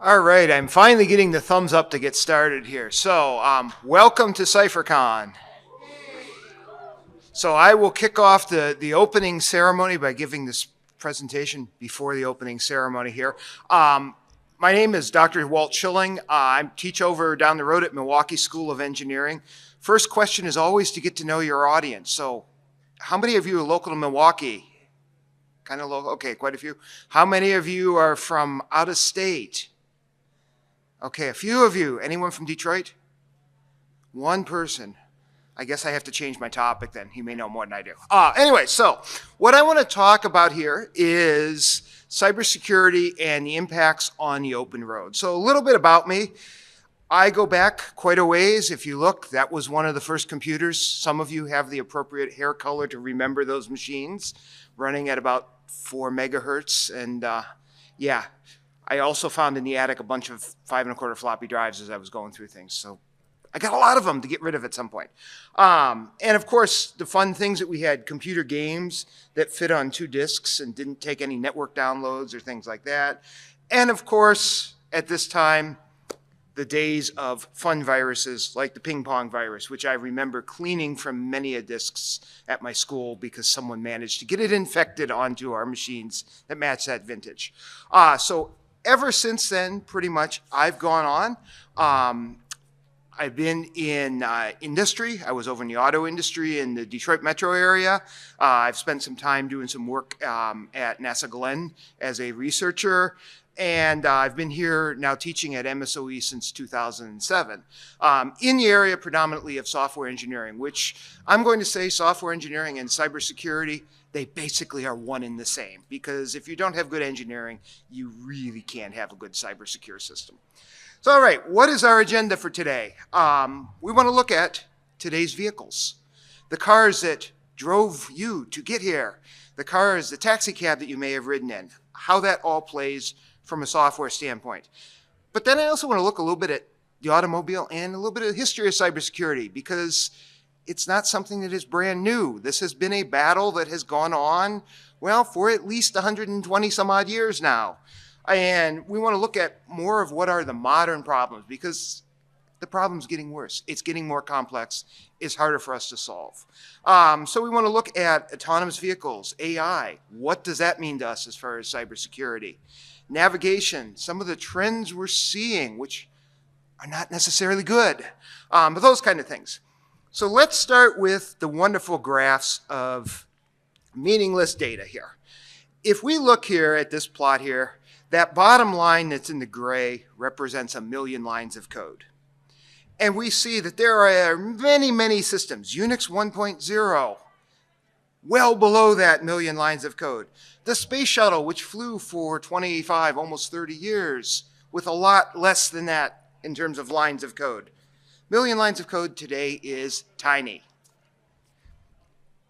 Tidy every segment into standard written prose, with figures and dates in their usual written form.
All right, I'm finally getting the thumbs up to get started here. So, welcome to CypherCon. So I will kick off the opening ceremony by giving this presentation before the opening ceremony here. My name is Dr. Walt Schilling. I teach over down the road at Milwaukee School of Engineering. First question is always to get to know your audience. So how many of you are local to Milwaukee? Kind of local? Okay, quite a few. How many of you are from out of state? Okay, a few of you. Anyone from Detroit? One person. I guess I have to change my topic then. He may know more than I do. Anyway, so what I want to talk about here is cybersecurity and the impacts on the open road. So a little bit about me. I go back quite a ways. If you look, that was one of the first computers. Some of you have the appropriate hair color to remember those machines running at about 4 megahertz. And yeah, I also found in the attic a bunch of 5 1/4 floppy drives as I was going through things. So I got a lot of them to get rid of at some point. And of course, the fun things that we had, computer games that fit on 2 disks and didn't take any network downloads or things like that. And of course, at this time, the days of fun viruses like the ping pong virus, which I remember cleaning from many disks at my school because someone managed to get it infected onto our machines that match that vintage. So ever since then, pretty much, I've gone on. I've been in industry. I was over in the auto industry in the Detroit metro area. I've spent some time doing some work at NASA Glenn as a researcher. And I've been here now teaching at MSOE since 2007 in the area predominantly of software engineering, which I'm going to say software engineering and cybersecurity, they basically are one and the same. Because if you don't have good engineering, you really can't have a good cybersecure system. So, all right, what is our agenda for today? We want to look at today's vehicles, the cars that drove you to get here, the cars, the taxi cab that you may have ridden in, how that all plays from a software standpoint. But then I also want to look a little bit at the automobile and a little bit of the history of cybersecurity because it's not something that is brand new. This has been a battle that has gone on, well, for at least 120 some odd years now. And we want to look at more of what are the modern problems because the problem's getting worse. It's getting more complex. It's harder for us to solve. So we want to look at autonomous vehicles, AI. What does that mean to us as far as cybersecurity? Navigation, some of the trends we're seeing, which are not necessarily good, but those kind of things. So let's start with the wonderful graphs of meaningless data here. If we look here at this plot here, that bottom line that's in the gray represents 1 million lines of code. And we see that there are many, many systems. Unix 1.0, well below that 1 million lines of code. The space shuttle, which flew for 25, almost 30 years, with a lot less than that in terms of lines of code. 1 million lines of code today is tiny.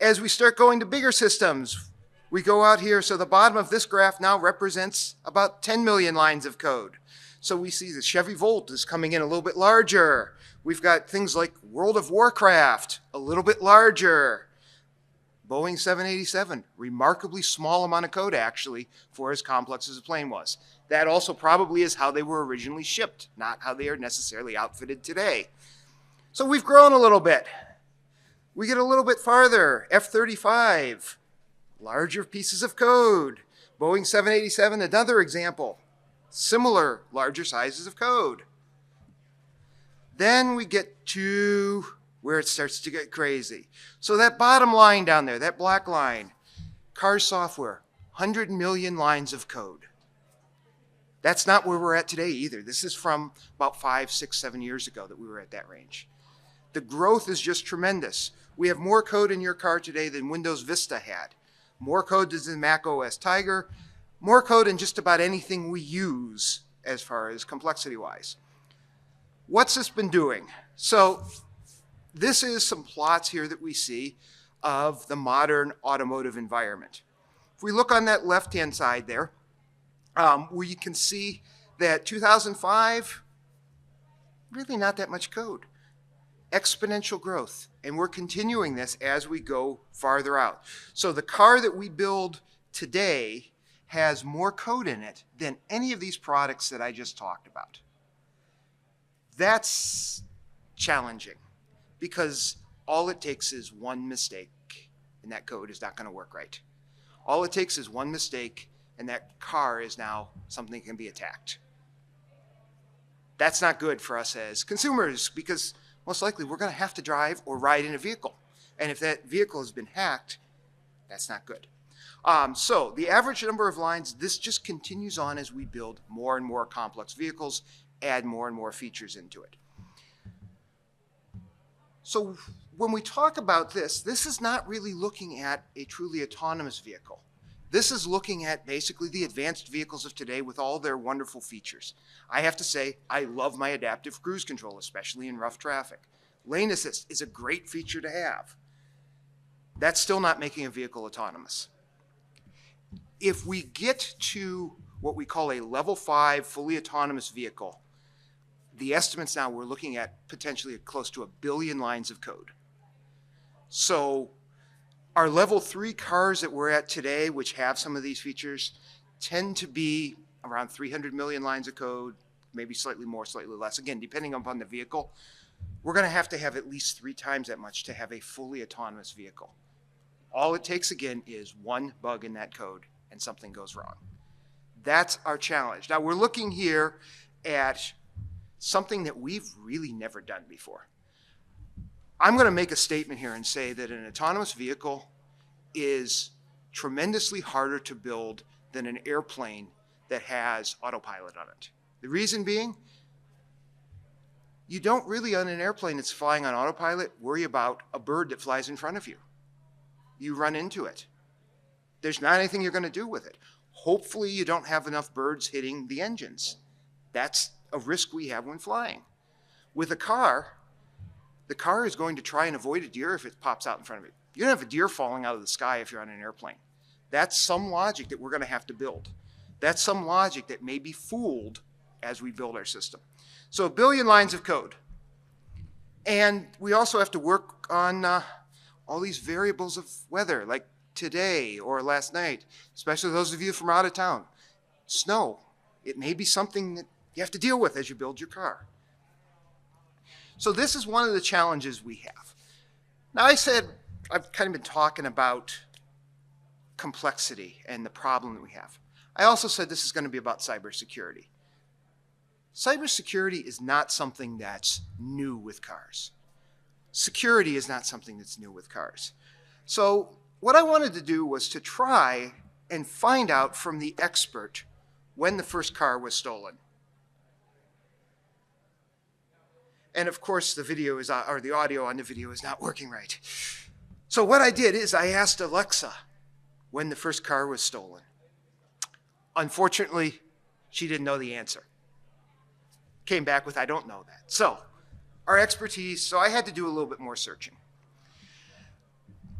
As we start going to bigger systems, we go out here, so the bottom of this graph now represents about 10 million lines of code. So we see the Chevy Volt is coming in a little bit larger. We've got things like World of Warcraft, a little bit larger. Boeing 787, remarkably small amount of code actually for as complex as the plane was. That also probably is how they were originally shipped, not how they are necessarily outfitted today. So we've grown a little bit. We get a little bit farther, F-35. Larger pieces of code. Boeing 787, another example. Similar, larger sizes of code. Then we get to where it starts to get crazy. So that bottom line down there, that black line, car software, 100 million lines of code. That's not where we're at today either. This is from about 5, 6, 7 years ago that we were at that range. The growth is just tremendous. We have more code in your car today than Windows Vista had. More code than Mac OS Tiger, more code in just about anything we use as far as complexity-wise. What's this been doing? So this is some plots here that we see of the modern automotive environment. If we look on that left-hand side there, where you can see that 2005, really not that much code. Exponential growth, and we're continuing this as we go farther out. So the car that we build today has more code in it than any of these products that I just talked about. That's challenging because all it takes is one mistake and that code is not going to work right. All it takes is one mistake and that car is now something that can be attacked. That's not good for us as consumers because most likely we're going to have to drive or ride in a vehicle. And if that vehicle has been hacked, that's not good. So the average number of lines, this just continues on as we build more and more complex vehicles, add more and more features into it. So when we talk about this is not really looking at a truly autonomous vehicle. This is looking at basically the advanced vehicles of today with all their wonderful features. I have to say, I love my adaptive cruise control, especially in rough traffic. Lane assist is a great feature to have. That's still not making a vehicle autonomous. If we get to what we call a level 5 fully autonomous vehicle, the estimates now we're looking at potentially close to 1 billion lines of code. So our level 3 cars that we're at today, which have some of these features, tend to be around 300 million lines of code, maybe slightly more, slightly less. Again, depending upon the vehicle, we're going to have at least 3 times that much to have a fully autonomous vehicle. All it takes, again, is one bug in that code and something goes wrong. That's our challenge. Now, we're looking here at something that we've really never done before. I'm going to make a statement here and say that an autonomous vehicle is tremendously harder to build than an airplane that has autopilot on it. The reason being, you don't really, on an airplane that's flying on autopilot, worry about a bird that flies in front of you. You run into it. There's not anything you're going to do with it. Hopefully you don't have enough birds hitting the engines. That's a risk we have when flying. With a car, the car is going to try and avoid a deer if it pops out in front of it. You don't have a deer falling out of the sky if you're on an airplane. That's some logic that we're going to have to build. That's some logic that may be fooled as we build our system. So 1 billion lines of code. And we also have to work on all these variables of weather, like today or last night, especially those of you from out of town. Snow. It may be something that you have to deal with as you build your car. So this is one of the challenges we have. Now I said I've kind of been talking about complexity and the problem that we have. I also said this is going to be about cybersecurity. Cybersecurity is not something that's new with cars. Security is not something that's new with cars. So what I wanted to do was to try and find out from the expert when the first car was stolen. And of course the video is, or the audio on the video is not working right. So what I did is I asked Alexa when the first car was stolen. Unfortunately, she didn't know the answer. Came back with, I don't know that. So our expertise, so I had to do a little bit more searching.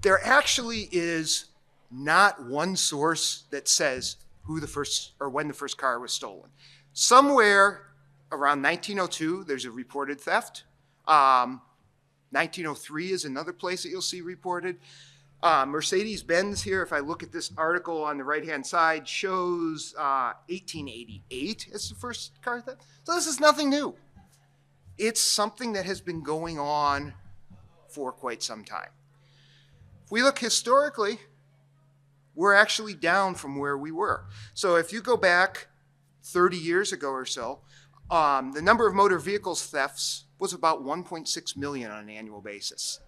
There actually is not one source that says who the first or when the first car was stolen. Somewhere around 1902, there's a reported theft. 1903 is another place that you'll see reported. Mercedes-Benz here, if I look at this article on the right-hand side, shows 1888 as the first car theft. So this is nothing new. It's something that has been going on for quite some time. If we look historically, we're actually down from where we were. So if you go back 30 years ago or so, the number of motor vehicles thefts was about 1.6 million on an annual basis.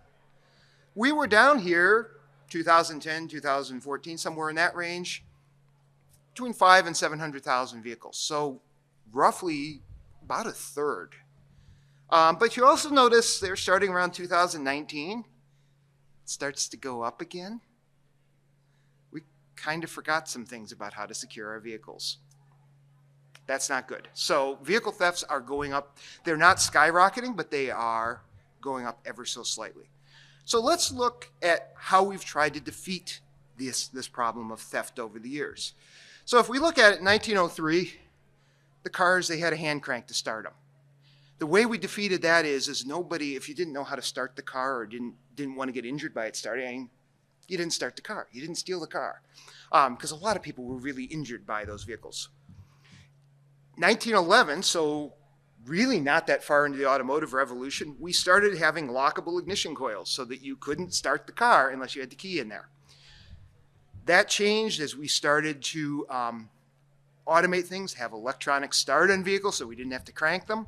We were down here 2010, 2014, somewhere in that range, between 500,000 and 700,000 vehicles. So roughly about a third. But you also notice they're starting around 2019. It starts to go up again. We kind of forgot some things about how to secure our vehicles. That's not good. So vehicle thefts are going up. They're not skyrocketing, but they are going up ever so slightly. So let's look at how we've tried to defeat this problem of theft over the years. So if we look at it in 1903, the cars, they had a hand crank to start them. The way we defeated that is nobody, if you didn't know how to start the car or didn't want to get injured by it starting, You didn't start the car. You didn't steal the car. Because a lot of people were really injured by those vehicles. 1911, so really not that far into the automotive revolution, we started having lockable ignition coils so that you couldn't start the car unless you had the key in there. That changed as we started to automate things, have electronic start on vehicles so we didn't have to crank them.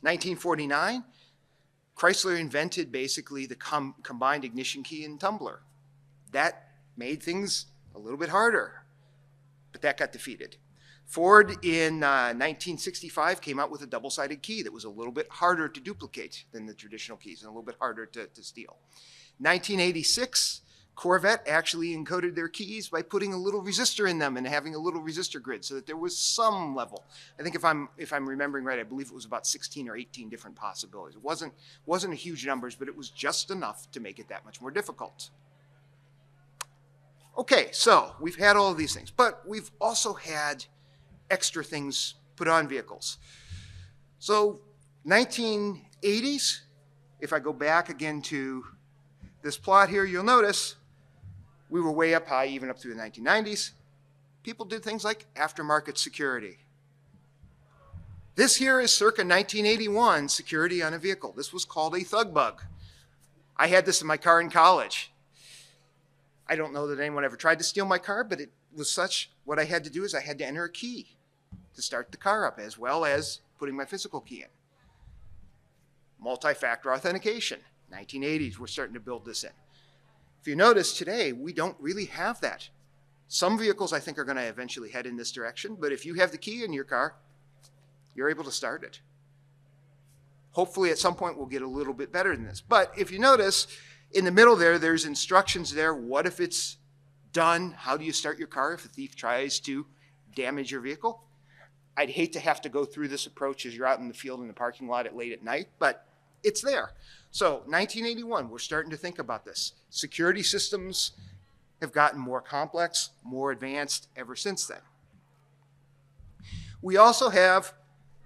1949, Chrysler invented basically the combined ignition key and tumbler. That made things a little bit harder, but that got defeated. Ford in 1965 came out with a double-sided key that was a little bit harder to duplicate than the traditional keys and a little bit harder to steal. 1986, Corvette actually encoded their keys by putting a little resistor in them and having a little resistor grid so that there was some level. I think if I'm remembering right, I believe it was about 16 or 18 different possibilities. It wasn't a huge numbers, but it was just enough to make it that much more difficult. Okay, so we've had all of these things, but we've also had extra things put on vehicles. So 1980s, if I go back again to this plot here, you'll notice we were way up high, even up through the 1990s. People did things like aftermarket security. This here is circa 1981 security on a vehicle. This was called a thug bug. I had this in my car in college. I don't know that anyone ever tried to steal my car, but it was such, what I had to do is I had to enter a key to start the car up, as well as putting my physical key in. Multi-factor authentication. 1980s, we're starting to build this in. If you notice today, we don't really have that. Some vehicles I think are going to eventually head in this direction, but if you have the key in your car, you're able to start it. Hopefully at some point we'll get a little bit better than this. But if you notice, in the middle there's instructions there. What if it's done? How do you start your car if a thief tries to damage your vehicle? I'd hate to have to go through this approach as you're out in the field in the parking lot late at night, but it's there. So 1981, we're starting to think about this. Security systems have gotten more complex, more advanced ever since then. We also have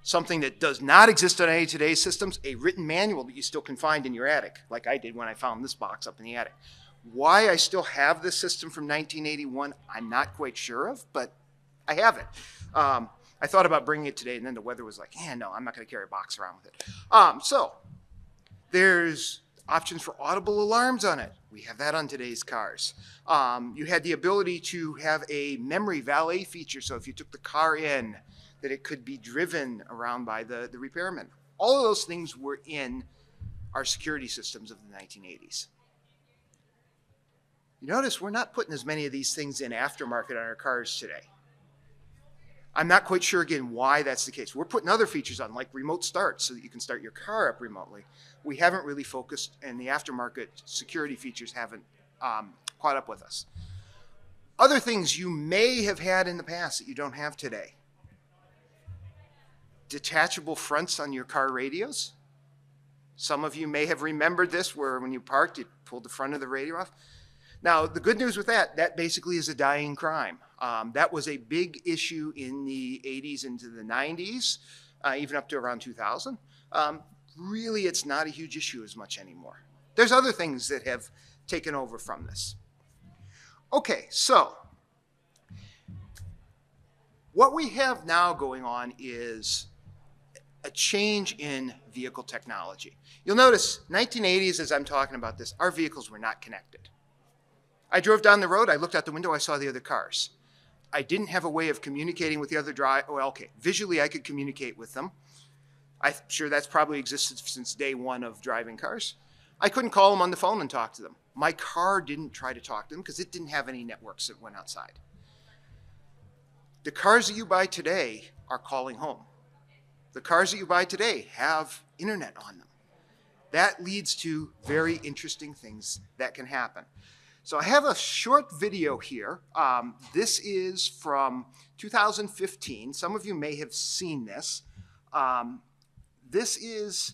something that does not exist on any of today's systems, a written manual that you still can find in your attic, like I did when I found this box up in the attic. Why I still have this system from 1981, I'm not quite sure of, but I have it. I thought about bringing it today, and then the weather was like, no, I'm not going to carry a box around with it. So there's options for audible alarms on it. We have that on today's cars. You had the ability to have a memory valet feature, so if you took the car in, that it could be driven around by the repairman. All of those things were in our security systems of the 1980s. You notice we're not putting as many of these things in aftermarket on our cars today. I'm not quite sure, again, why that's the case. We're putting other features on, like remote start, so that you can start your car up remotely. We haven't really focused, and the aftermarket security features haven't caught up with us. Other things you may have had in the past that you don't have today. Detachable fronts on your car radios. Some of you may have remembered this, where when you parked, you pulled the front of the radio off. Now, the good news with that basically is a dying crime. That was a big issue in the 80s into the 90s, even up to around 2000. Really, it's not a huge issue as much anymore. There's other things that have taken over from this. Okay, so what we have now going on is a change in vehicle technology. You'll notice 1980s, as I'm talking about this, our vehicles were not connected. I drove down the road, I looked out the window, I saw the other cars. I didn't have a way of communicating with the other driver. Well, okay, visually I could communicate with them. I'm sure that's probably existed since day one of driving cars. I couldn't call them on the phone and talk to them. My car didn't try to talk to them because it didn't have any networks that went outside. The cars that you buy today are calling home. The cars that you buy today have internet on them. That leads to very interesting things that can happen. So I have a short video here. This is from 2015. Some of you may have seen this. This is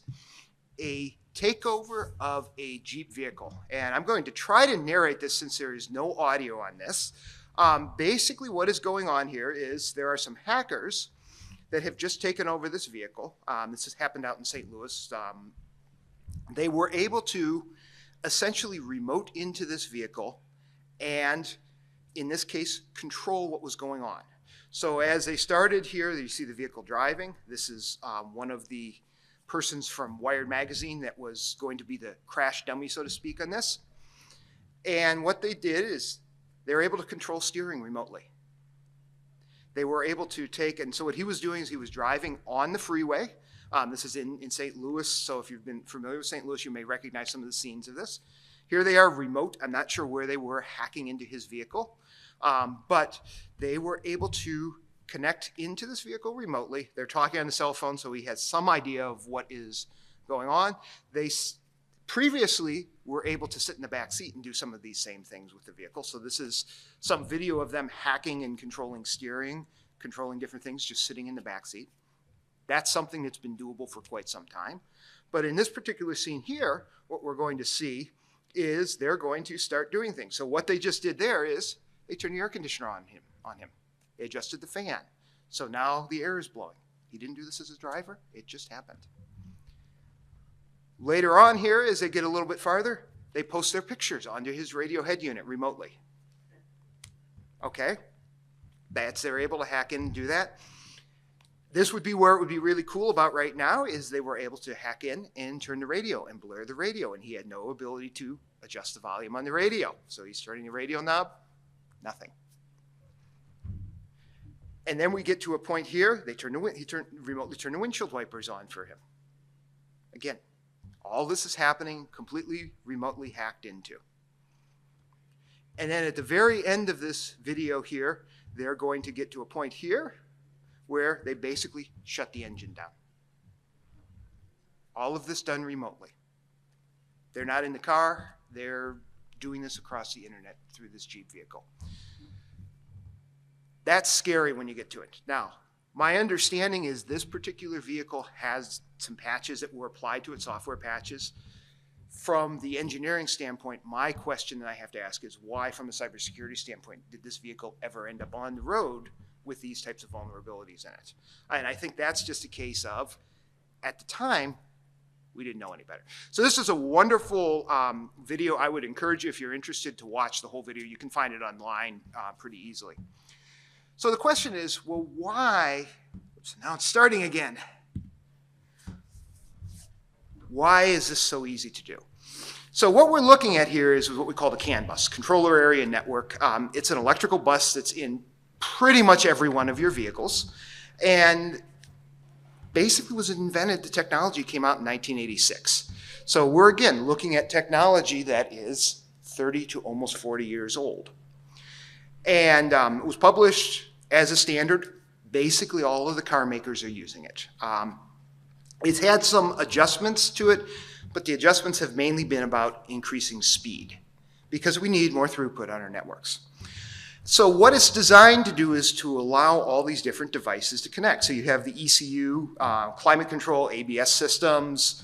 a takeover of a Jeep vehicle. And I'm going to try to narrate this since there is no audio on this. Basically what is going on here is there are some hackers that have just taken over this vehicle. This has happened out in St. Louis. They were able to essentially remote into this vehicle and, in this case, control what was going on. So as they started here, you see the vehicle driving. This is one of the persons from Wired magazine that was going to be the crash dummy, so to speak, on this. And what they did is they were able to control steering remotely. They were able to take, and so what he was doing is he was driving on the freeway. This is in St. Louis, so if you've been familiar with St. Louis, you may recognize some of the scenes of this. Here they are remote. I'm not sure where they were hacking into his vehicle, but they were able to connect into this vehicle remotely. They're talking on the cell phone, so he has some idea of what is going on. They previously were able to sit in the back seat and do some of these same things with the vehicle. So this is some video of them hacking and controlling steering, controlling different things, just sitting in the back seat. That's something that's been doable for quite some time. But in this particular scene here, what we're going to see is they're going to start doing things. So what they just did there is they turned the air conditioner on him. They adjusted the fan. So now the air is blowing. He didn't do this as a driver. It just happened. Later on here, as they get a little bit farther, they post their pictures onto his radio head unit remotely. Okay? They're able to hack in and do that. This would be where it would be really cool about right now is they were able to hack in and turn the radio and blur the radio, and he had no ability to adjust the volume on the radio. So he's turning the radio knob, nothing. And then we get to a point here, he remotely turned the windshield wipers on for him. Again, all this is happening completely remotely hacked into. And then at the very end of this video here, they're going to get to a point here where they basically shut the engine down. All of this done remotely. They're not in the car, they're doing this across the internet through this Jeep vehicle. That's scary when you get to it. Now, my understanding is this particular vehicle has some patches that were applied to it, software patches. From the engineering standpoint, my question that I have to ask is why, from a cybersecurity standpoint, did this vehicle ever end up on the road with these types of vulnerabilities in it? And I think that's just a case of, at the time, we didn't know any better. So this is a wonderful video. I would encourage you, if you're interested, to watch the whole video. You can find it online pretty easily. So the question is, well, why, oops, now it's starting again. Why is this so easy to do? So what we're looking at here is what we call the CAN bus, Controller Area Network. It's an electrical bus that's in pretty much every one of your vehicles. And basically was invented, the technology came out in 1986. So we're, again, looking at technology that is 30 to almost 40 years old. And it was published as a standard. Basically, all of the car makers are using it. It's had some adjustments to it, but the adjustments have mainly been about increasing speed because we need more throughput on our networks. So what it's designed to do is to allow all these different devices to connect. So you have the ECU, climate control, ABS systems,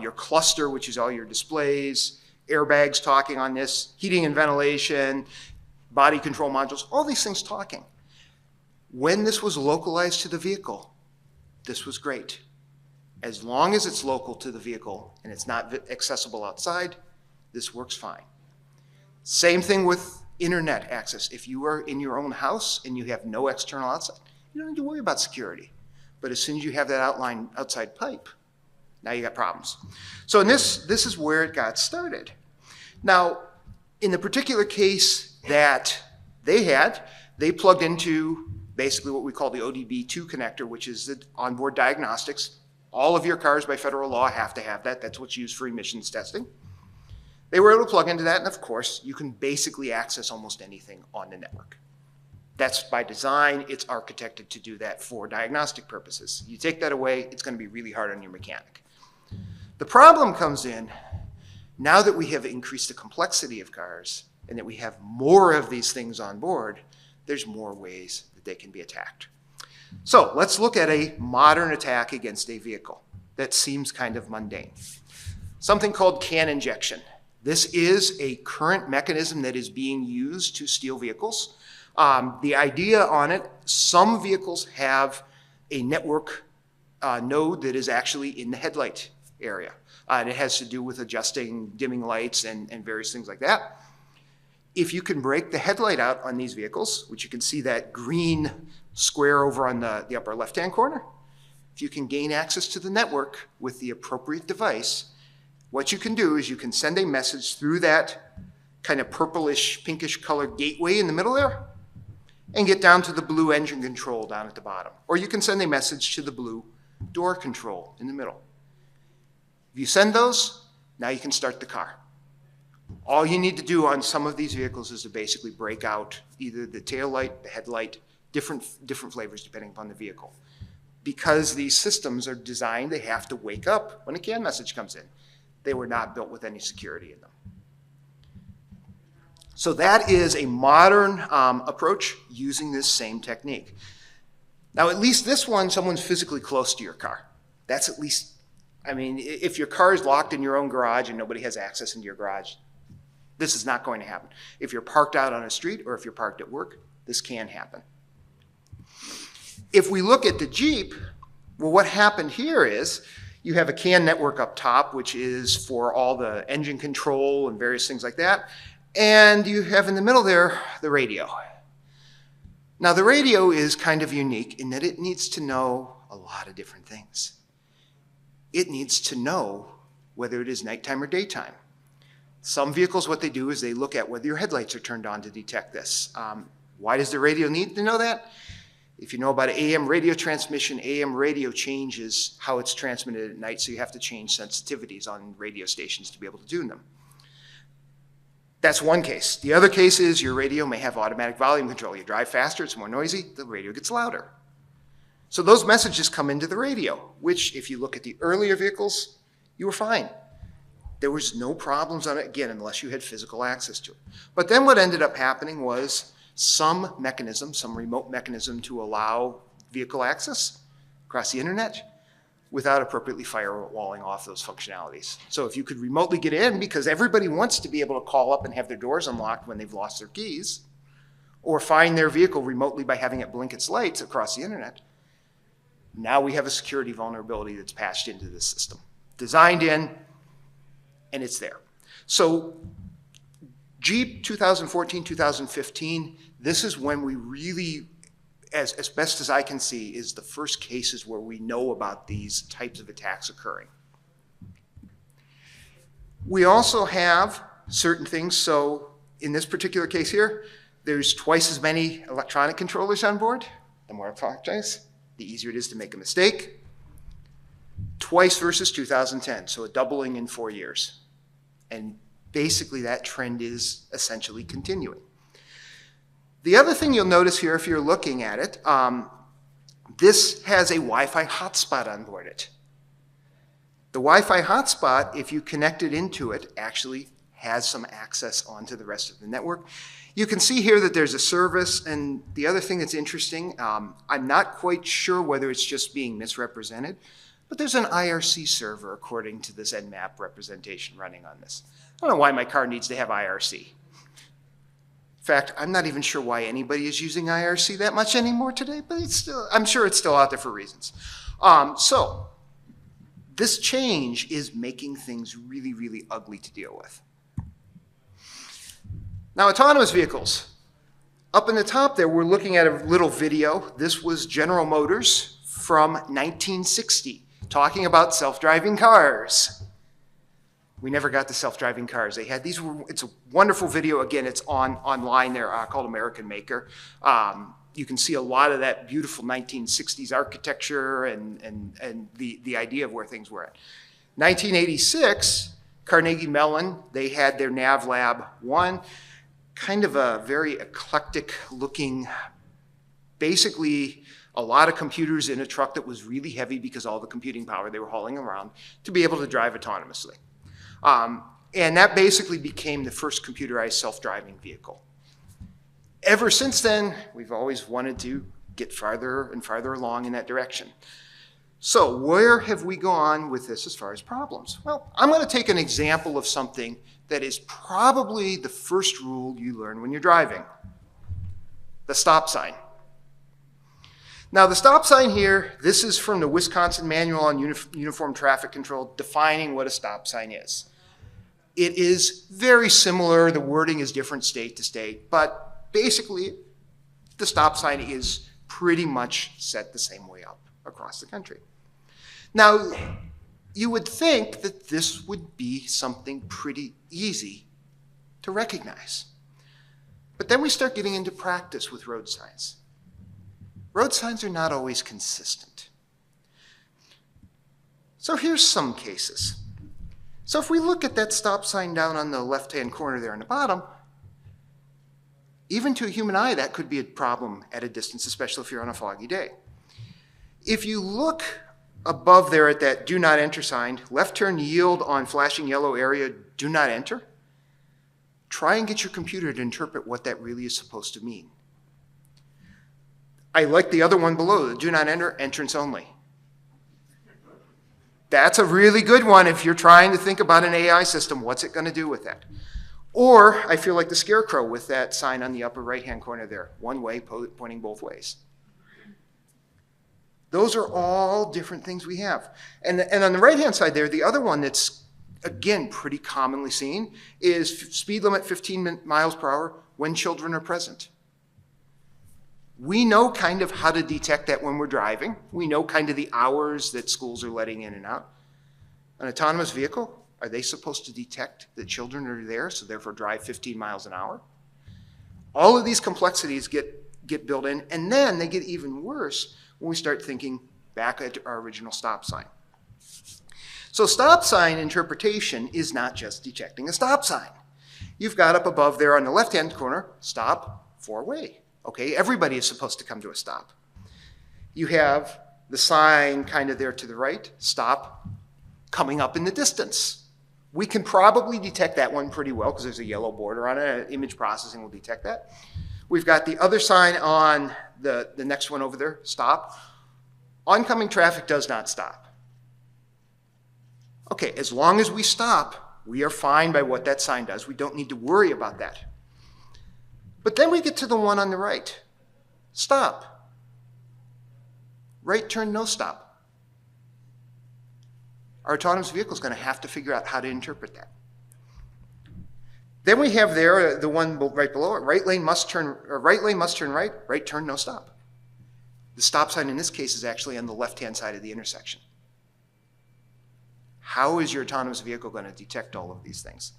your cluster, which is all your displays, airbags talking on this, heating and ventilation, body control modules, all these things talking. When this was localized to the vehicle, this was great. As long as it's local to the vehicle and it's not accessible outside, this works fine. Same thing with internet access. If you are in your own house and you have no external outside, you don't need to worry about security. But as soon as you have that outside pipe, now you got problems. So this is where it got started. Now, in the particular case that they plugged into basically what we call the ODB2 connector, which is the onboard diagnostics. All of your cars by federal law have to have that. That's what's used for emissions testing. They were able to plug into that, and of course, you can basically access almost anything on the network. That's by design. It's architected to do that for diagnostic purposes. You take that away, it's going to be really hard on your mechanic. The problem comes in now that we have increased the complexity of cars and that we have more of these things on board, there's more ways that they can be attacked. So let's look at a modern attack against a vehicle that seems kind of mundane. Something called CAN injection. This is a current mechanism that is being used to steal vehicles. The idea on it, some vehicles have a network node that is actually in the headlight area. And it has to do with adjusting dimming lights and various things like that. If you can break the headlight out on these vehicles, which you can see that green square over on the upper left-hand corner, if you can gain access to the network with the appropriate device, what you can do is you can send a message through that kind of purplish, pinkish colored gateway in the middle there and get down to the blue engine control down at the bottom. Or you can send a message to the blue door control in the middle. If you send those, now you can start the car. All you need to do on some of these vehicles is to basically break out either the tail light, the headlight, different flavors depending upon the vehicle. Because these systems are designed, they have to wake up when a CAN message comes in. They were not built with any security in them. So that is a modern approach using this same technique. Now, at least this one, someone's physically close to your car. That's at least, I mean, if your car is locked in your own garage and nobody has access into your garage, this is not going to happen. If you're parked out on a street or if you're parked at work, this can happen. If we look at the Jeep, well, what happened here is you have a CAN network up top, which is for all the engine control and various things like that. And you have in the middle there the radio. Now, the radio is kind of unique in that it needs to know a lot of different things. It needs to know whether it is nighttime or daytime. Some vehicles, what they do is they look at whether your headlights are turned on to detect this. Why does the radio need to know that? If you know about AM radio transmission, AM radio changes how it's transmitted at night, so you have to change sensitivities on radio stations to be able to do them. That's one case. The other case is your radio may have automatic volume control. You drive faster, it's more noisy, the radio gets louder. So those messages come into the radio, which if you look at the earlier vehicles, you were fine. There was no problems on it, again, unless you had physical access to it. But then what ended up happening was some mechanism, some remote mechanism to allow vehicle access across the internet without appropriately firewalling off those functionalities. So if you could remotely get in, because everybody wants to be able to call up and have their doors unlocked when they've lost their keys, or find their vehicle remotely by having it blink its lights across the internet, now we have a security vulnerability that's patched into the system. Designed in, and it's there. So Jeep 2014, 2015, this is when we really, as best as I can see, is the first cases where we know about these types of attacks occurring. We also have certain things. So in this particular case here, there's twice as many electronic controllers on board. The more I apologize, the easier it is to make a mistake. Twice versus 2010, so a doubling in 4 years. And basically that trend is essentially continuing. The other thing you'll notice here if you're looking at it, this has a Wi-Fi hotspot on board it. The Wi-Fi hotspot, if you connect it into it, actually has some access onto the rest of the network. You can see here that there's a service, and the other thing that's interesting, I'm not quite sure whether it's just being misrepresented, but there's an IRC server according to this Nmap representation running on this. I don't know why my car needs to have IRC. In fact, I'm not even sure why anybody is using IRC that much anymore today, but it's still, I'm sure it's still out there for reasons. So this change is making things really, really ugly to deal with. Now, autonomous vehicles. Up in the top there, we're looking at a little video. This was General Motors from 1960, talking about self-driving cars. We never got the self-driving cars. They had these, it's a wonderful video. Again, it's online there called American Maker. You can see a lot of that beautiful 1960s architecture and the idea of where things were at. 1986, Carnegie Mellon, they had their NavLab 1, kind of a very eclectic looking, basically a lot of computers in a truck that was really heavy because all the computing power they were hauling around to be able to drive autonomously. And that basically became the first computerized self-driving vehicle. Ever since then, we've always wanted to get farther and farther along in that direction. So where have we gone with this as far as problems? Well, I'm going to take an example of something that is probably the first rule you learn when you're driving: the stop sign. Now the stop sign here, this is from the Wisconsin Manual on Uniform Traffic Control defining what a stop sign is. It is very similar, the wording is different state to state, but basically the stop sign is pretty much set the same way up across the country. Now, you would think that this would be something pretty easy to recognize. But then we start getting into practice with road signs. Road signs are not always consistent. So here's some cases. So if we look at that stop sign down on the left-hand corner there on the bottom, even to a human eye, that could be a problem at a distance, especially if you're on a foggy day. If you look above there at that do not enter sign, left turn yield on flashing yellow area, do not enter, try and get your computer to interpret what that really is supposed to mean. I like the other one below, the do not enter, entrance only. That's a really good one if you're trying to think about an AI system. What's it going to do with that? Or I feel like the scarecrow with that sign on the upper right-hand corner there, one way pointing both ways. Those are all different things we have. And on the right-hand side there, the other one that's, again, pretty commonly seen is speed limit 15 miles per hour when children are present. We know kind of how to detect that when we're driving. We know kind of the hours that schools are letting in and out. An autonomous vehicle, are they supposed to detect that children are there, so therefore drive 15 miles an hour? All of these complexities get built in, and then they get even worse when we start thinking back at our original stop sign. So stop sign interpretation is not just detecting a stop sign. You've got up above there on the left-hand corner, stop, four-way. Okay, everybody is supposed to come to a stop. You have the sign kind of there to the right, stop, coming up in the distance. We can probably detect that one pretty well because there's a yellow border on it. Image processing will detect that. We've got the other sign on the next one over there, stop. Oncoming traffic does not stop. Okay, as long as we stop, we are fine by what that sign does. We don't need to worry about that. But then we get to the one on the right. Stop. Right turn, no stop. Our autonomous vehicle is going to have to figure out how to interpret that. Then we have there the one right below it, right lane must turn right, right turn, no stop. The stop sign in this case is actually on the left-hand side of the intersection. How is your autonomous vehicle going to detect all of these things?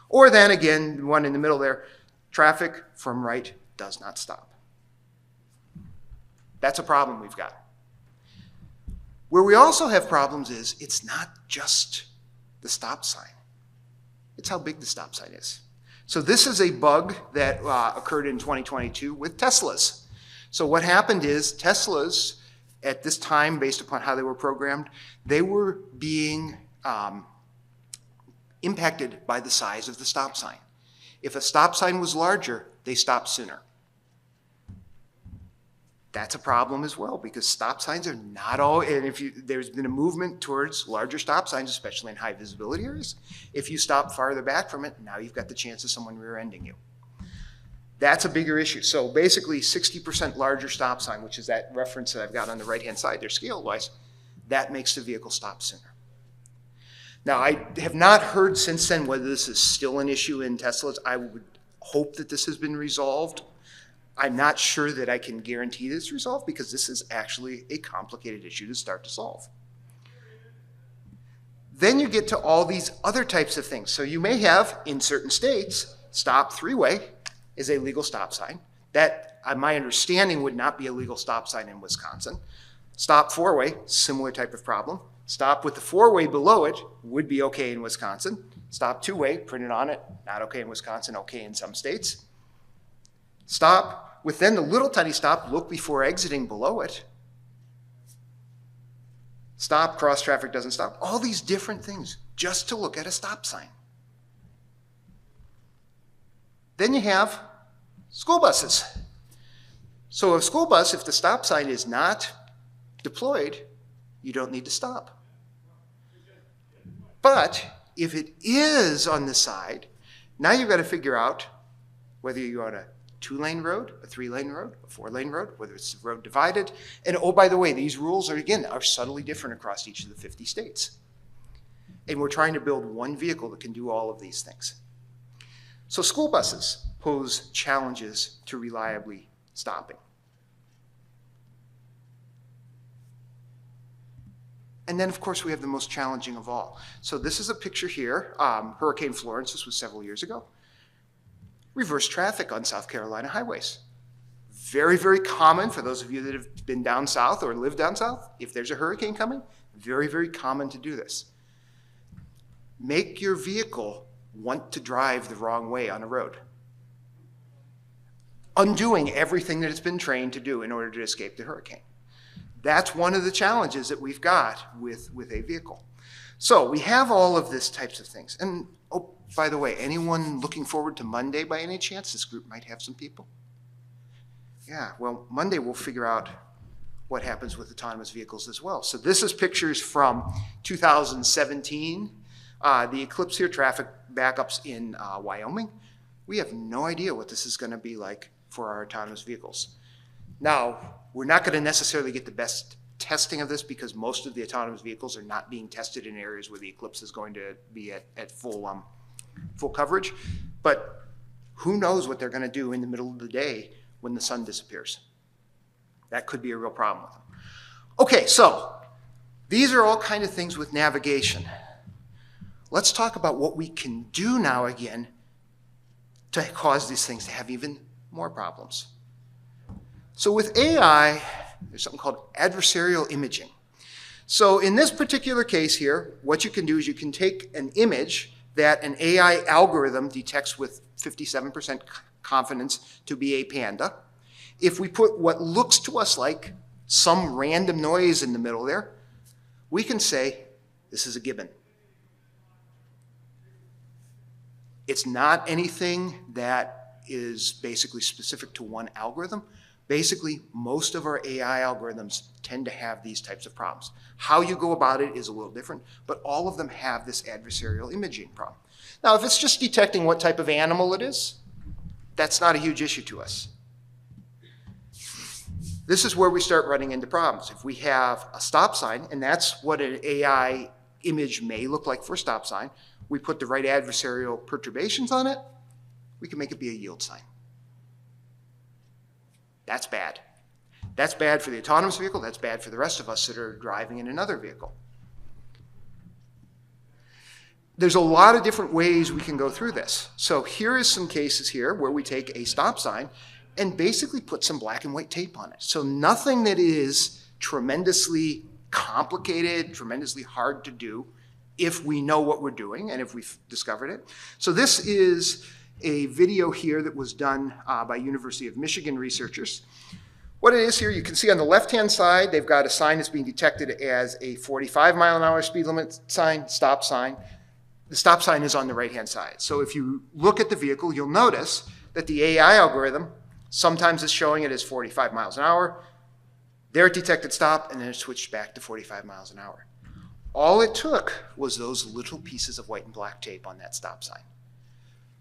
Or then again, the one in the middle there, traffic from right does not stop. That's a problem we've got. Where we also have problems is it's not just the stop sign. It's how big the stop sign is. So this is a bug that occurred in 2022 with Teslas. So what happened is Teslas, at this time, based upon how they were programmed, they were being impacted by the size of the stop sign. If a stop sign was larger, they stopped sooner. That's a problem as well because stop signs are not all, and there's been a movement towards larger stop signs, especially in high visibility areas. If you stop farther back from it, now you've got the chance of someone rear-ending you. That's a bigger issue. So basically 60% larger stop sign, which is that reference that I've got on the right-hand side there scale-wise, that makes the vehicle stop sooner. Now, I have not heard since then whether this is still an issue in Teslas. I would hope that this has been resolved. I'm not sure that I can guarantee this resolved because this is actually a complicated issue to start to solve. Then you get to all these other types of things. So you may have, in certain states, stop three-way is a legal stop sign. That, my understanding, would not be a legal stop sign in Wisconsin. Stop four-way, similar type of problem. Stop with the four-way below it would be okay in Wisconsin. Stop two-way, printed on it, not okay in Wisconsin, okay in some states. Stop within the little tiny stop, look before exiting below it. Stop, cross traffic doesn't stop. All these different things just to look at a stop sign. Then you have school buses. So if the stop sign is not deployed, you don't need to stop. But if it is on the side, now you've got to figure out whether you ought to 2-lane road, a 3-lane road, a 4-lane road, whether it's road divided. And oh, by the way, these rules are subtly different across each of the 50 states. And we're trying to build one vehicle that can do all of these things. So school buses pose challenges to reliably stopping. And then, of course, we have the most challenging of all. So this is a picture here, Hurricane Florence, this was several years ago. Reverse traffic on South Carolina highways. Very, very common for those of you that have been down south or live down south. If there's a hurricane coming, very, very common to do this. Make your vehicle want to drive the wrong way on a road, undoing everything that it's been trained to do in order to escape the hurricane. That's one of the challenges that we've got with a vehicle. So we have all of these types of things. And oh, by the way, anyone looking forward to Monday by any chance? This group might have some people. Yeah, well, Monday we'll figure out what happens with autonomous vehicles as well. So this is pictures from 2017. The eclipse here, traffic backups in Wyoming. We have no idea what this is going to be like for our autonomous vehicles. Now, we're not going to necessarily get the best testing of this because most of the autonomous vehicles are not being tested in areas where the eclipse is going to be at full coverage. But who knows what they're going to do in the middle of the day when the sun disappears. That could be a real problem with them. Okay, so these are all kind of things with navigation. Let's talk about what we can do now again to cause these things to have even more problems. So with AI, there's something called adversarial imaging. So in this particular case here, what you can do is you can take an image that an AI algorithm detects with 57% confidence to be a panda. If we put what looks to us like some random noise in the middle there, we can say, this is a gibbon. It's not anything that is basically specific to one algorithm. Basically, most of our AI algorithms tend to have these types of problems. How you go about it is a little different, but all of them have this adversarial imaging problem. Now, if it's just detecting what type of animal it is, that's not a huge issue to us. This is where we start running into problems. If we have a stop sign, and that's what an AI image may look like for a stop sign, we put the right adversarial perturbations on it, we can make it be a yield sign. That's bad. That's bad for the autonomous vehicle. That's bad for the rest of us that are driving in another vehicle. There's a lot of different ways we can go through this. So here is some cases here where we take a stop sign and basically put some black and white tape on it. So nothing that is tremendously complicated, tremendously hard to do if we know what we're doing and if we've discovered it. So this is a video here that was done by University of Michigan researchers. What it is here, you can see on the left-hand side, they've got a sign that's being detected as a 45-mile-an-hour speed limit sign, stop sign. The stop sign is on the right-hand side. So if you look at the vehicle, you'll notice that the AI algorithm sometimes is showing it as 45 miles an hour. There it detected stop, and then it switched back to 45 miles an hour. All it took was those little pieces of white and black tape on that stop sign.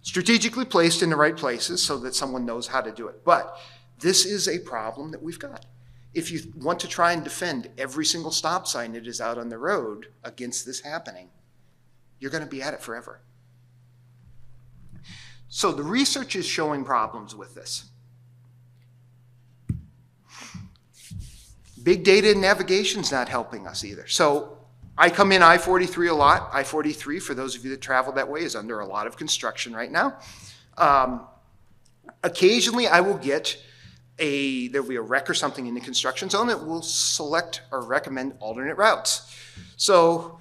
Strategically placed in the right places so that someone knows how to do it. But this is a problem that we've got. If you want to try and defend every single stop sign that is out on the road against this happening, you're going to be at it forever. So the research is showing problems with this. Big data and navigation is not helping us either. So I come in I-43 a lot. I-43, for those of you that travel that way, is under a lot of construction right now. Occasionally I will get there'll be a wreck or something in the construction zone that will select or recommend alternate routes. So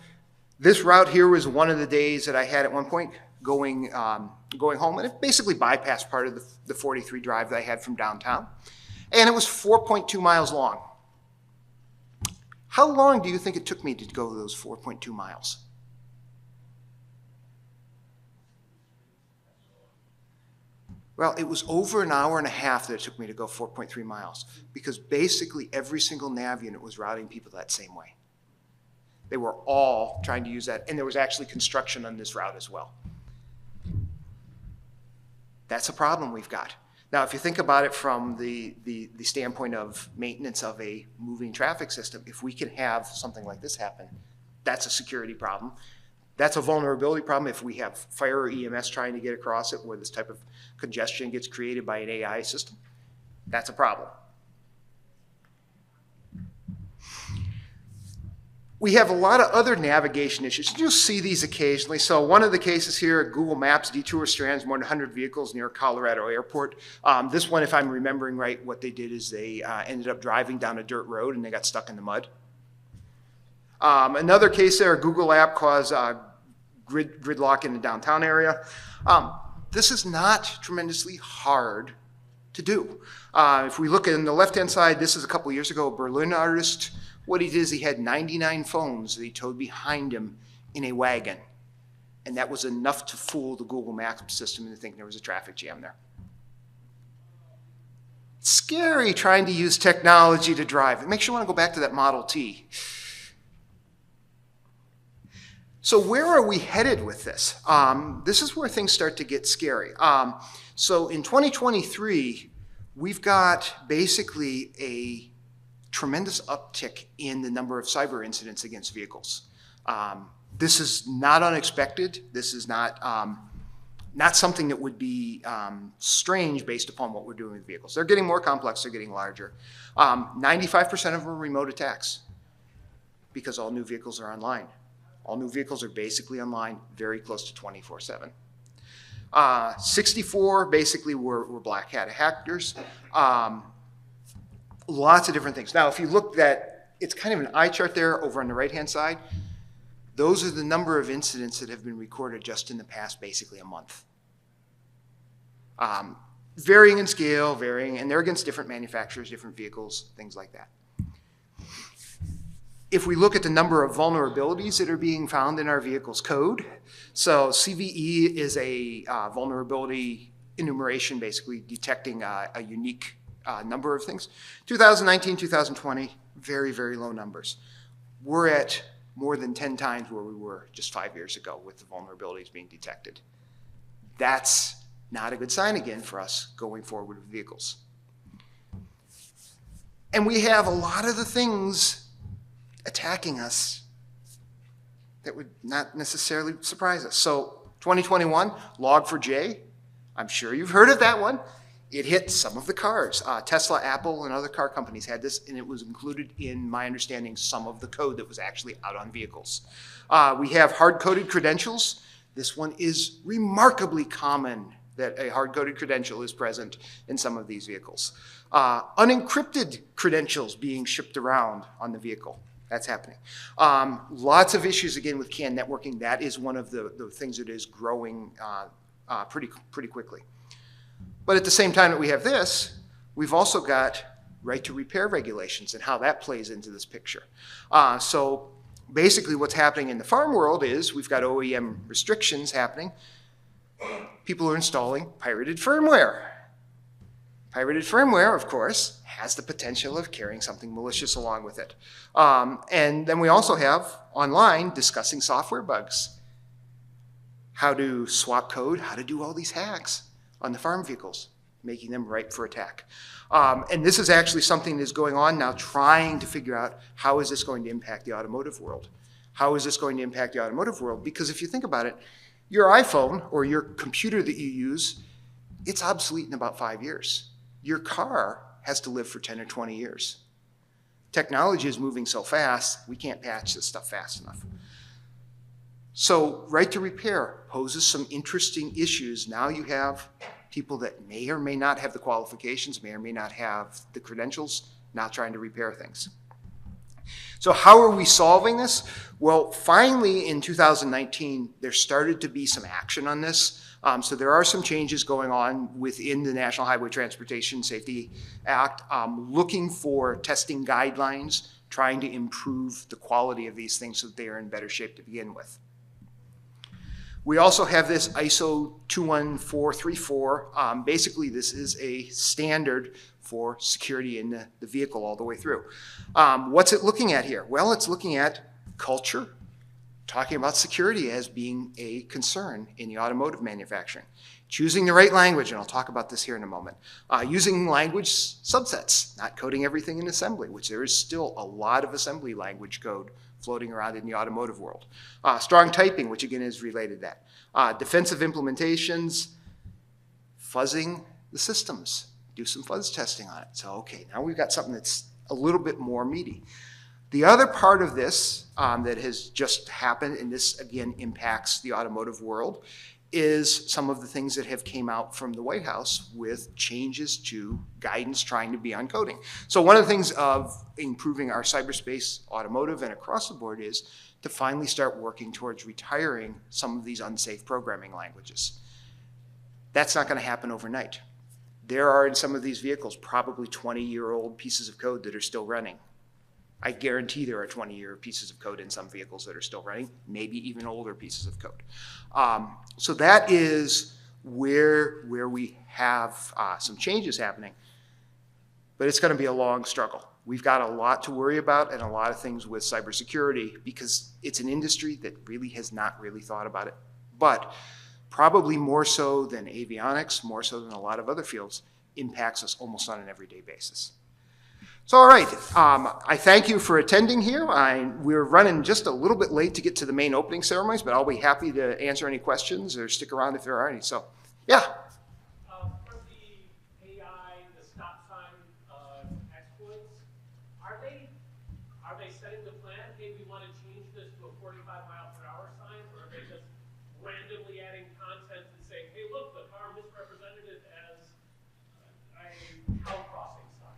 this route here was one of the days that I had at one point going home, and it basically bypassed part of the 43 drive that I had from downtown. And it was 4.2 miles long. How long do you think it took me to go those 4.2 miles? Well, it was over an hour and a half that it took me to go 4.3 miles because basically every single nav unit was routing people that same way. They were all trying to use that, and there was actually construction on this route as well. That's a problem we've got. Now, if you think about it from the standpoint of maintenance of a moving traffic system, if we can have something like this happen, that's a security problem. That's a vulnerability problem if we have fire or EMS trying to get across it, where this type of congestion gets created by an AI system. That's a problem. We have a lot of other navigation issues. You'll see these occasionally. So one of the cases here, Google Maps detour strands more than 100 vehicles near Colorado Airport. This one, if I'm remembering right, what they did is they ended up driving down a dirt road and they got stuck in the mud. Another case there, a Google app caused gridlock in the downtown area. This is not tremendously hard to do. If we look in the left-hand side, this is a couple years ago, a Berlin artist. What he did is he had 99 phones that he towed behind him in a wagon. And that was enough to fool the Google Maps system into thinking there was a traffic jam there. It's scary trying to use technology to drive. It makes you want to go back to that Model T. So where are we headed with this? This is where things start to get scary. So in 2023, we've got basically a tremendous uptick in the number of cyber incidents against vehicles. This is not unexpected. This is not something that would be strange based upon what we're doing with vehicles. They're getting more complex, they're getting larger. 95% of them are remote attacks because all new vehicles are online. All new vehicles are basically online, very close to 24/7. 64 basically were black hat hackers. Lots of different things. Now, if you look at, it's kind of an eye chart there over on the right-hand side. Those are the number of incidents that have been recorded just in the past, basically a month. Varying in scale, and they're against different manufacturers, different vehicles, things like that. If we look at the number of vulnerabilities that are being found in our vehicle's code, so CVE is a vulnerability enumeration, basically detecting a unique number of things. 2019, 2020, very, very low numbers. We're at more than 10 times where we were just 5 years ago with the vulnerabilities being detected. That's not a good sign again for us going forward with vehicles. And we have a lot of the things attacking us that would not necessarily surprise us. So 2021, Log4j, I'm sure you've heard of that one. It hit some of the cars. Tesla, Apple, and other car companies had this, and it was included in, my understanding, some of the code that was actually out on vehicles. We have hard-coded credentials. This one is remarkably common that a hard-coded credential is present in some of these vehicles. Unencrypted credentials being shipped around on the vehicle. That's happening. Lots of issues, again, with CAN networking. That is one of the things that is growing pretty quickly. But at the same time that we have this, we've also got right to repair regulations and how that plays into this picture. So basically what's happening in the farm world is we've got OEM restrictions happening. People are installing pirated firmware. Pirated firmware, of course, has the potential of carrying something malicious along with it. And then we also have online discussing software bugs. How to swap code, how to do all these hacks on the farm vehicles, making them ripe for attack. And this is actually something that's going on now, trying to figure out how is this going to impact the automotive world? How is this going to impact the automotive world? Because if you think about it, your iPhone or your computer that you use, it's obsolete in about 5 years. Your car has to live for 10 or 20 years. Technology is moving so fast, we can't patch this stuff fast enough. So right to repair poses some interesting issues. Now you have people that may or may not have the qualifications, may or may not have the credentials, not trying to repair things. So how are we solving this? Well, finally in 2019, there started to be some action on this. So there are some changes going on within the National Highway Transportation Safety Act, looking for testing guidelines, trying to improve the quality of these things so that they are in better shape to begin with. We also have this ISO 21434. Basically, this is a standard for security in the vehicle all the way through. What's it looking at here? Well, it's looking at culture, talking about security as being a concern in the automotive manufacturing. Choosing the right language, and I'll talk about this here in a moment. Using language subsets, not coding everything in assembly, which there is still a lot of assembly language code floating around in the automotive world. Strong typing, which again is related to that. Defensive implementations, fuzzing the systems. Do some fuzz testing on it. So, okay, now we've got something that's a little bit more meaty. The other part of this that has just happened, and this again impacts the automotive world, is some of the things that have came out from the White House with changes to guidance trying to be on coding. So one of the things of improving our cyberspace, automotive, and across the board is to finally start working towards retiring some of these unsafe programming languages. That's not going to happen overnight. There are in some of these vehicles probably 20-year-old pieces of code that are still running. I guarantee there are 20-year pieces of code in some vehicles that are still running, maybe even older pieces of code. So that is where we have some changes happening, but it's going to be a long struggle. We've got a lot to worry about and a lot of things with cybersecurity because it's an industry that really has not really thought about it, but probably more so than avionics, more so than a lot of other fields, impacts us almost on an everyday basis. So, all right, I thank you for attending here. We're running just a little bit late to get to the main opening ceremonies, but I'll be happy to answer any questions or stick around if there are any. So, yeah. For the AI, the stop sign exploits, are they setting the plan? Hey, we want to change this to a 45-mile-per-hour sign, or are they just randomly adding content and saying, hey, look, the car misrepresented it as a cow crossing sign?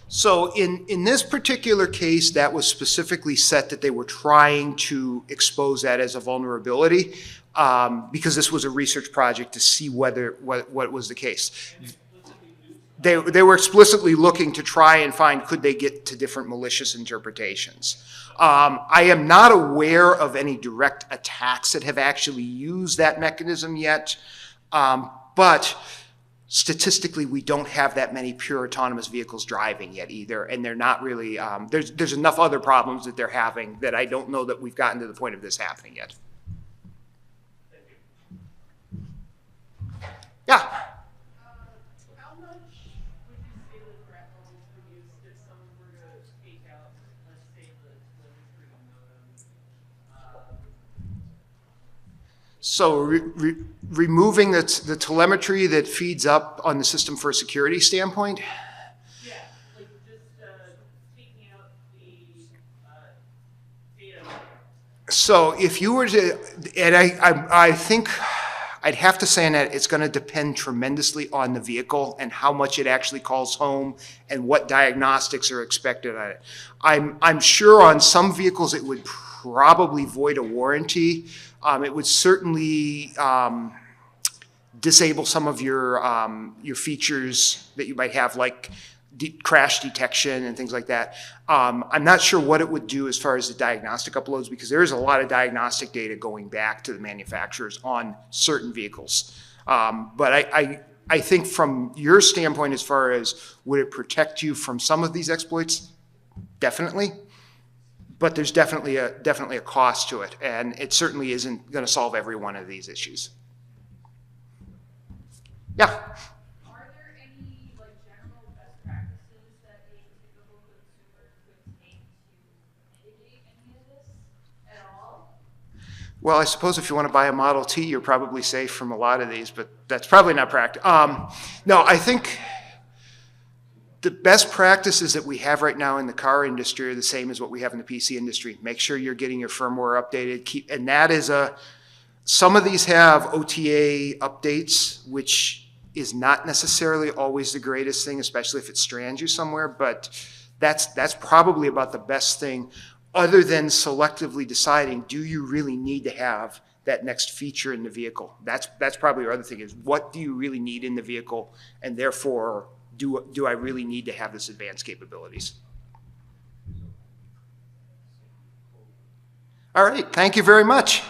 So in this particular case, that was specifically set that they were trying to expose that as a vulnerability because this was a research project to see what was the case. They were explicitly looking to try and find could they get to different malicious interpretations. I am not aware of any direct attacks that have actually used that mechanism yet, but statistically, we don't have that many pure autonomous vehicles driving yet either, and they're not really, there's enough other problems that they're having that I don't know that we've gotten to the point of this happening yet. Yeah? How much would you say the threat levels were used if someone were to take out, let's say, the telemetry modem? So removing the telemetry that feeds up on the system for a security standpoint? Yeah, like just taking out the data. So if you were to, and I think I'd have to say on that it's going to depend tremendously on the vehicle and how much it actually calls home and what diagnostics are expected on it. I'm sure on some vehicles it would probably void a warranty. It would certainly disable some of your features that you might have, like crash detection and things like that. I'm not sure what it would do as far as the diagnostic uploads because there is a lot of diagnostic data going back to the manufacturers on certain vehicles. But I think from your standpoint, as far as would it protect you from some of these exploits, definitely. But there's definitely a cost to it, and it certainly isn't going to solve every one of these issues. Yeah. Are there any like general best practices that a typical consumer could take to mitigate any of this at all? Well, I suppose if you want to buy a Model T, you're probably safe from a lot of these, but that's probably not practical. No, I think the best practices that we have right now in the car industry are the same as what we have in the PC industry. Make sure you're getting your firmware updated. And that is some of these have OTA updates, which is not necessarily always the greatest thing, especially if it strands you somewhere, but that's probably about the best thing other than selectively deciding, do you really need to have that next feature in the vehicle? That's probably your other thing is, what do you really need in the vehicle? And therefore, do I really need to have this advanced capabilities? All right, thank you very much.